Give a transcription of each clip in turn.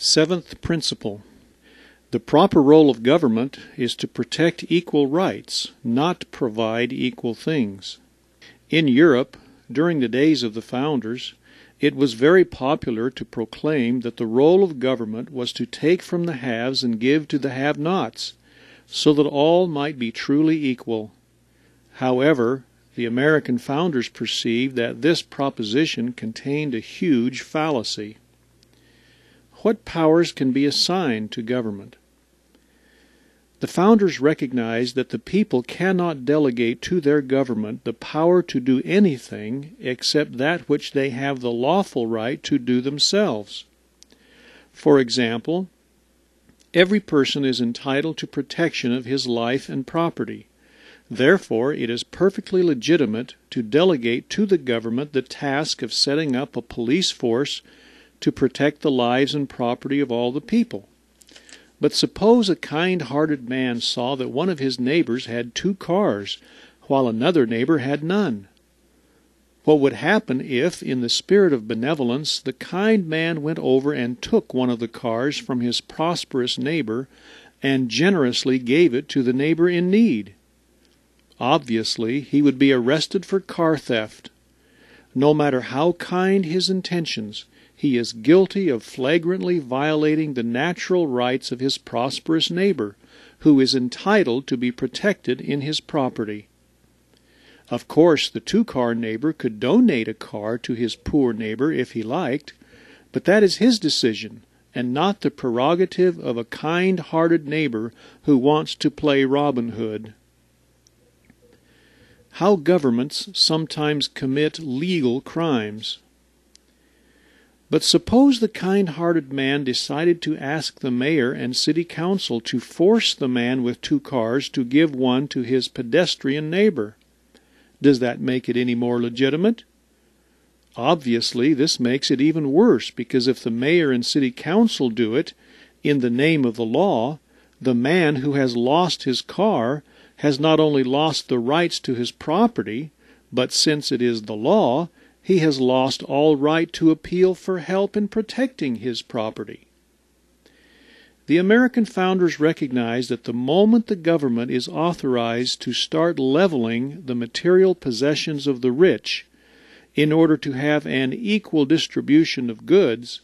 Seventh principle. The proper role of government is to protect equal rights, not provide equal things. In Europe, during the days of the founders, it was very popular to proclaim that the role of government was to take from the haves and give to the have-nots, so that all might be truly equal. However, the American founders perceived that this proposition contained a huge fallacy. What powers can be assigned to government? The founders recognized that the people cannot delegate to their government the power to do anything except that which they have the lawful right to do themselves. For example, every person is entitled to protection of his life and property. Therefore, it is perfectly legitimate to delegate to the government the task of setting up a police force to protect the lives and property of all the people. But suppose a kind-hearted man saw that one of his neighbors had 2 cars, while another neighbor had none. What would happen if, in the spirit of benevolence, the kind man went over and took one of the cars from his prosperous neighbor and generously gave it to the neighbor in need? Obviously, he would be arrested for car theft. No matter how kind his intentions, he is guilty of flagrantly violating the natural rights of his prosperous neighbor, who is entitled to be protected in his property. Of course, the 2-car neighbor could donate a car to his poor neighbor if he liked, but that is his decision, and not the prerogative of a kind-hearted neighbor who wants to play Robin Hood. How governments sometimes commit legal crimes. But suppose the kind-hearted man decided to ask the mayor and city council to force the man with 2 cars to give one to his pedestrian neighbor. Does that make it any more legitimate? Obviously, this makes it even worse, because if the mayor and city council do it in the name of the law, the man who has lost his car has not only lost the rights to his property, but since it is the law, he has lost all right to appeal for help in protecting his property. The American founders recognized that the moment the government is authorized to start leveling the material possessions of the rich in order to have an equal distribution of goods,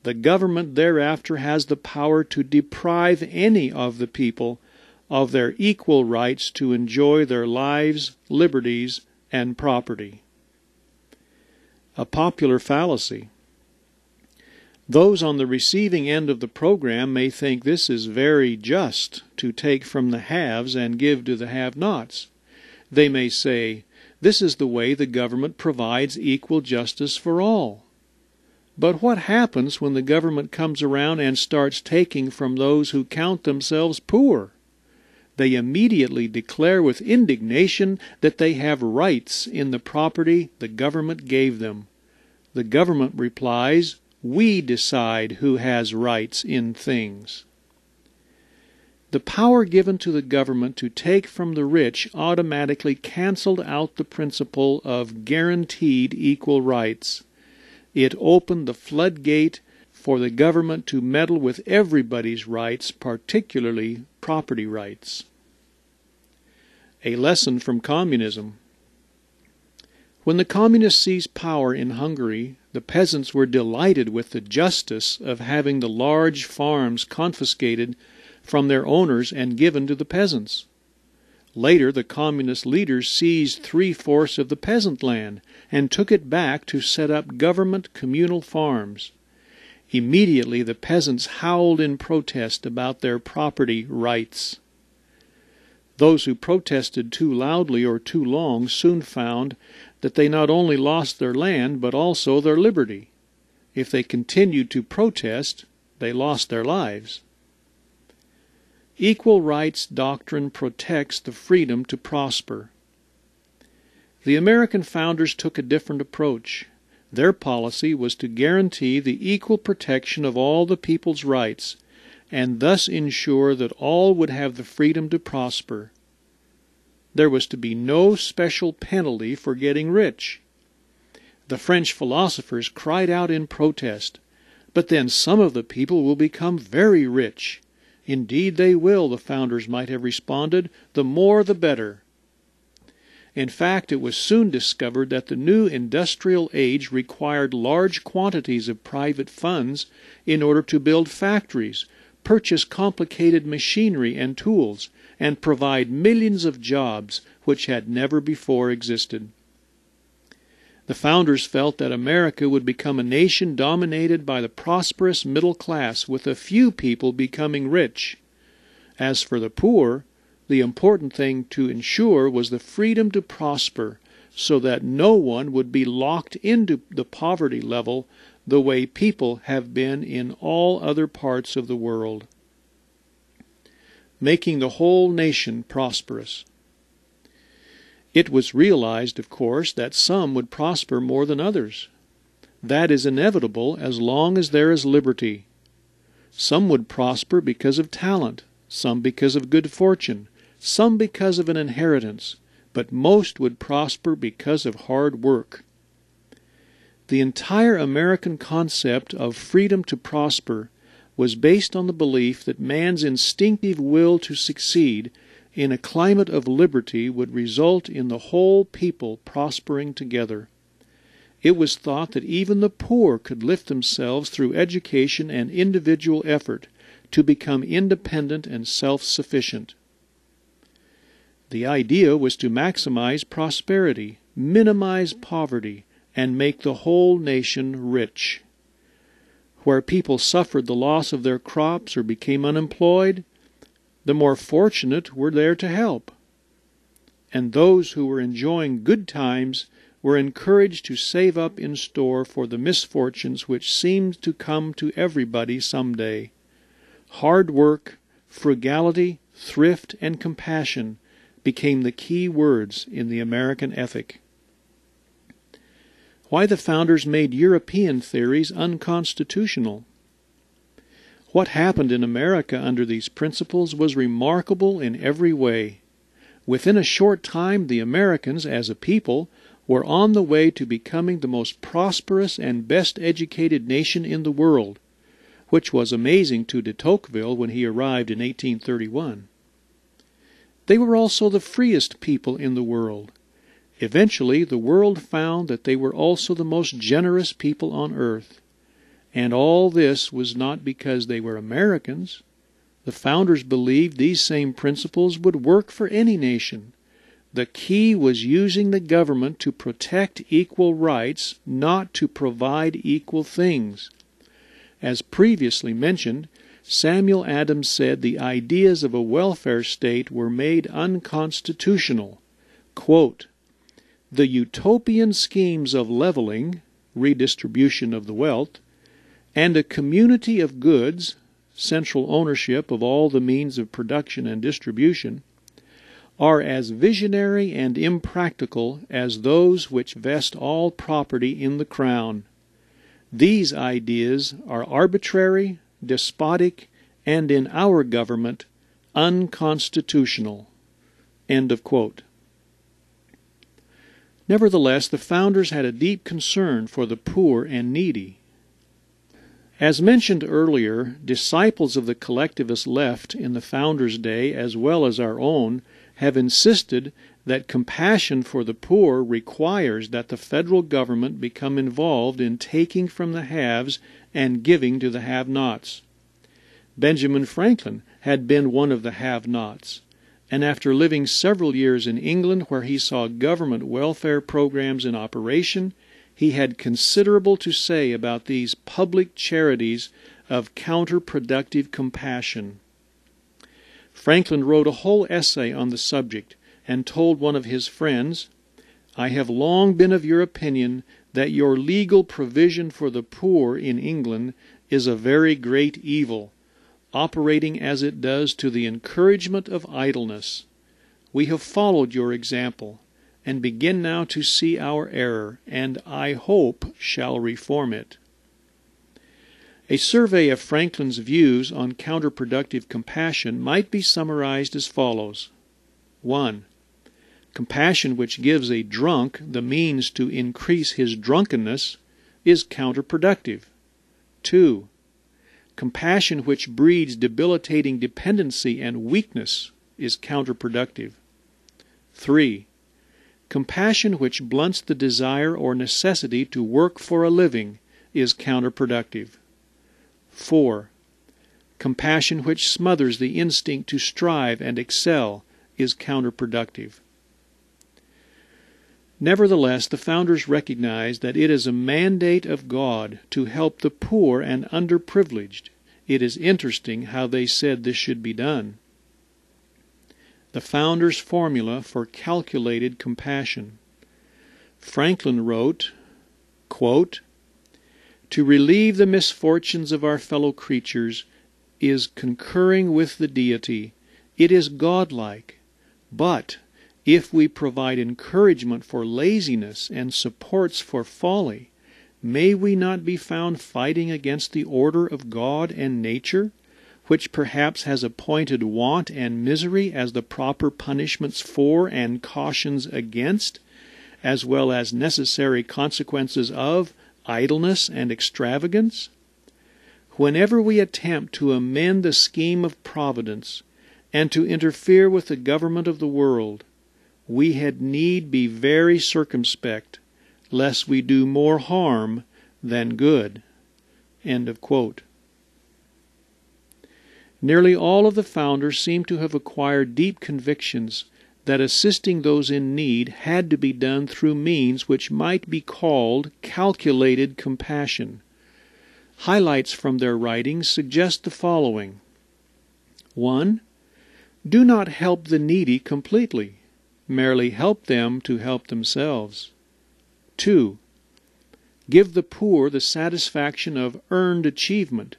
the government thereafter has the power to deprive any of the people of their equal rights to enjoy their lives, liberties, and property. A popular fallacy. Those on the receiving end of the program may think this is very just to take from the haves and give to the have-nots. They may say, this is the way the government provides equal justice for all. But what happens when the government comes around and starts taking from those who count themselves poor? They immediately declare with indignation that they have rights in the property the government gave them. The government replies, we decide who has rights in things. The power given to the government to take from the rich automatically canceled out the principle of guaranteed equal rights. It opened the floodgate for the government to meddle with everybody's rights, particularly property rights. A lesson from communism. When the communists seized power in Hungary, the peasants were delighted with the justice of having the large farms confiscated from their owners and given to the peasants. Later, the communist leaders seized 3/4 of the peasant land and took it back to set up government communal farms. Immediately, the peasants howled in protest about their property rights. Those who protested too loudly or too long soon found that they not only lost their land, but also their liberty. If they continued to protest, they lost their lives. Equal rights doctrine protects the freedom to prosper. The American founders took a different approach. Their policy was to guarantee the equal protection of all the people's rights, and thus ensure that all would have the freedom to prosper. There was to be no special penalty for getting rich. The French philosophers cried out in protest, But then some of the people will become very rich. Indeed they will, the founders might have responded. The more the better. In fact, it was soon discovered that the new industrial age required large quantities of private funds in order to build factories, purchase complicated machinery and tools, and provide millions of jobs which had never before existed. The founders felt that America would become a nation dominated by the prosperous middle class, with a few people becoming rich. As for the poor, the important thing to ensure was the freedom to prosper, so that no one would be locked into the poverty level the way people have been in all other parts of the world. Making the whole nation prosperous. It was realized, of course, that some would prosper more than others. That is inevitable as long as there is liberty. Some would prosper because of talent, some because of good fortune, some because of an inheritance, but most would prosper because of hard work. The entire American concept of freedom to prosper was based on the belief that man's instinctive will to succeed in a climate of liberty would result in the whole people prospering together. It was thought that even the poor could lift themselves through education and individual effort to become independent and self-sufficient. The idea was to maximize prosperity, minimize poverty, and make the whole nation rich. Where people suffered the loss of their crops or became unemployed, the more fortunate were there to help. And those who were enjoying good times were encouraged to save up in store for the misfortunes which seemed to come to everybody someday. Hard work, frugality, thrift, and compassion became the key words in the American ethic. Why the founders made European theories unconstitutional. What happened in America under these principles was remarkable in every way. Within a short time, the Americans, as a people, were on the way to becoming the most prosperous and best educated nation in the world, which was amazing to de Tocqueville when he arrived in 1831. They were also the freest people in the world. Eventually, the world found that they were also the most generous people on earth. And all this was not because they were Americans. The founders believed these same principles would work for any nation. The key was using the government to protect equal rights, not to provide equal things. As previously mentioned, Samuel Adams said the ideas of a welfare state were made unconstitutional. Quote, "The utopian schemes of leveling, redistribution of the wealth, and a community of goods, central ownership of all the means of production and distribution, are as visionary and impractical as those which vest all property in the crown. These ideas are arbitrary, despotic, and in our government, unconstitutional." End of quote. Nevertheless, the founders had a deep concern for the poor and needy. As mentioned earlier, disciples of the collectivist left in the founders' day, as well as our own, have insisted that compassion for the poor requires that the federal government become involved in taking from the haves and giving to the have-nots. Benjamin Franklin had been one of the have-nots, and after living several years in England where he saw government welfare programs in operation, he had considerable to say about these public charities of counterproductive compassion. Franklin wrote a whole essay on the subject and told one of his friends, "I have long been of your opinion that your legal provision for the poor in England is a very great evil, operating as it does to the encouragement of idleness. We have followed your example, and begin now to see our error, and I hope shall reform it." A survey of Franklin's views on counterproductive compassion might be summarized as follows. 1. Compassion which gives a drunk the means to increase his drunkenness is counterproductive. 2. Compassion which breeds debilitating dependency and weakness is counterproductive. 3. Compassion which blunts the desire or necessity to work for a living is counterproductive. 4. Compassion which smothers the instinct to strive and excel is counterproductive. Nevertheless, the founders recognized that it is a mandate of God to help the poor and underprivileged. It is interesting how they said this should be done. The founders' formula for calculated compassion. Franklin wrote, quote, "To relieve the misfortunes of our fellow creatures is concurring with the deity. It is godlike. But if we provide encouragement for laziness and supports for folly, may we not be found fighting against the order of God and nature, which perhaps has appointed want and misery as the proper punishments for and cautions against, as well as necessary consequences of, idleness and extravagance? Whenever we attempt to amend the scheme of providence and to interfere with the government of the world, we had need be very circumspect, lest we do more harm than good." End of quote. Nearly all of the founders seem to have acquired deep convictions that assisting those in need had to be done through means which might be called calculated compassion. Highlights from their writings suggest the following. 1. Do not help the needy completely. Merely help them to help themselves. 2. Give the poor the satisfaction of earned achievement,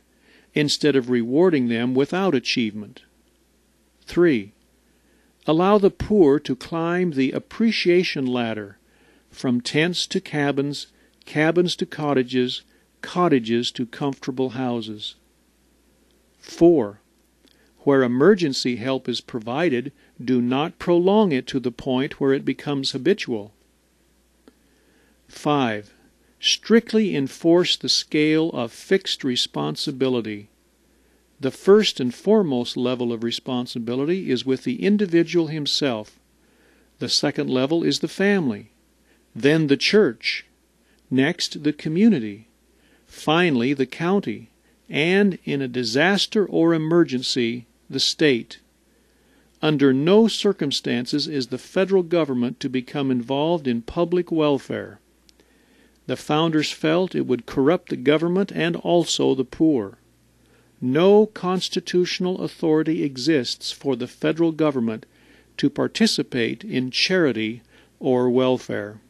instead of rewarding them without achievement. 3. Allow the poor to climb the appreciation ladder from tents to cabins, cabins to cottages, cottages to comfortable houses. 4. Where emergency help is provided, do not prolong it to the point where it becomes habitual. 5. Strictly enforce the scale of fixed responsibility. The first and foremost level of responsibility is with the individual himself. The second level is the family. Then the church. Next, the community. Finally, the county. And, in a disaster or emergency, the state. Under no circumstances is the federal government to become involved in public welfare. The founders felt it would corrupt the government and also the poor. No constitutional authority exists for the federal government to participate in charity or welfare.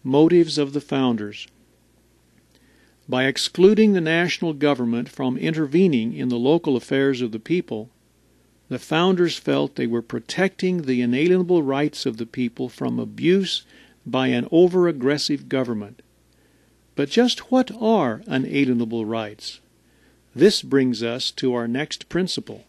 Motives of the founders. By excluding the national government from intervening in the local affairs of the people, the founders felt they were protecting the inalienable rights of the people from abuse by an over-aggressive government. But just what are unalienable rights? This brings us to our next principle.